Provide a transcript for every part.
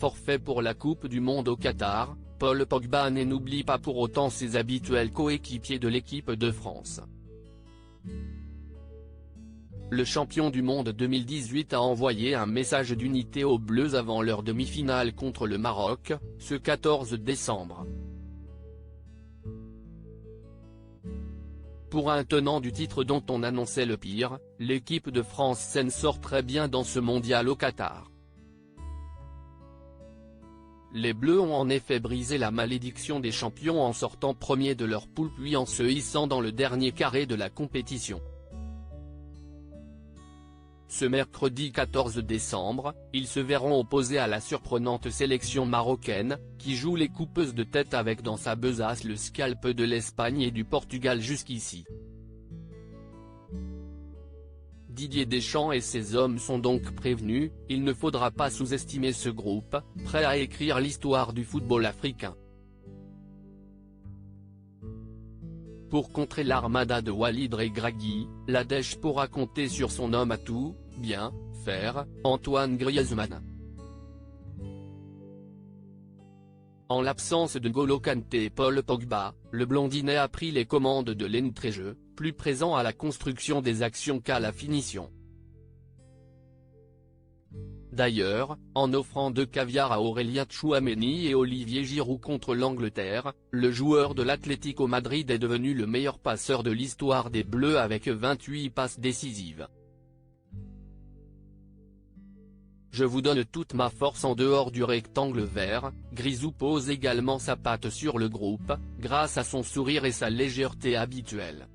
forfait pour la Coupe du Monde au Qatar, Paul Pogba n'oublie pas pour autant ses habituels coéquipiers de l'équipe de France. Le champion du monde 2018 a envoyé un message d'unité aux Bleus avant leur demi-finale contre le Maroc, ce 14 décembre. Pour un tenant du titre dont on annonçait le pire, l'équipe de France s'en sort très bien dans ce mondial au Qatar. Les Bleus ont en effet brisé la malédiction des champions en sortant premier de leur poule puis en se hissant dans le dernier carré de la compétition. Ce mercredi 14 décembre, ils se verront opposés à la surprenante sélection marocaine, qui joue les coupeuses de tête avec dans sa besace le scalp de l'Espagne et du Portugal jusqu'ici. Didier Deschamps et ses hommes sont donc prévenus, il ne faudra pas sous-estimer ce groupe, prêt à écrire l'histoire du football africain. Pour contrer l'armada de Walid Regragui, la Dèche pourra compter sur son homme à tout bien faire, Antoine Griezmann. En l'absence de N'Golo Kanté et Paul Pogba, le blondinet a pris les commandes de l'entrejeu, plus présent à la construction des actions qu'à la finition. D'ailleurs, en offrant 2 caviars à Aurélien Tchouaméni et Olivier Giroud contre l'Angleterre, le joueur de l'Atlético Madrid est devenu le meilleur passeur de l'histoire des Bleus avec 28 passes décisives. Je vous donne toute ma force en dehors du rectangle vert, Grisou pose également sa patte sur le groupe, grâce à son sourire et sa légèreté habituelle.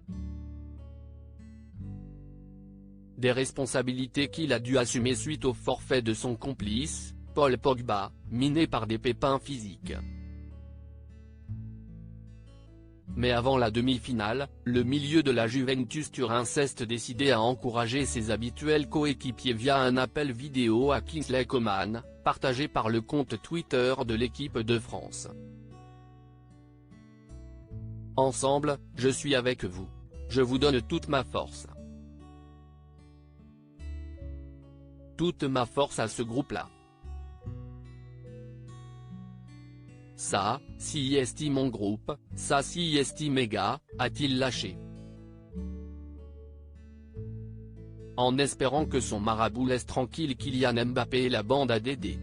Des responsabilités qu'il a dû assumer suite au forfait de son complice, Paul Pogba, miné par des pépins physiques. Mais avant la demi-finale, le milieu de la Juventus Turin s'est décidé à encourager ses habituels coéquipiers via un appel vidéo à Kingsley Coman, partagé par le compte Twitter de l'équipe de France. Ensemble, je suis avec vous. Je vous donne toute ma force. Toute ma force à ce groupe-là. Ça, si est mon groupe, ça si est mes gars, a-t-il lâché. En espérant que son marabout laisse tranquille Kylian Mbappé et la bande à Dédé.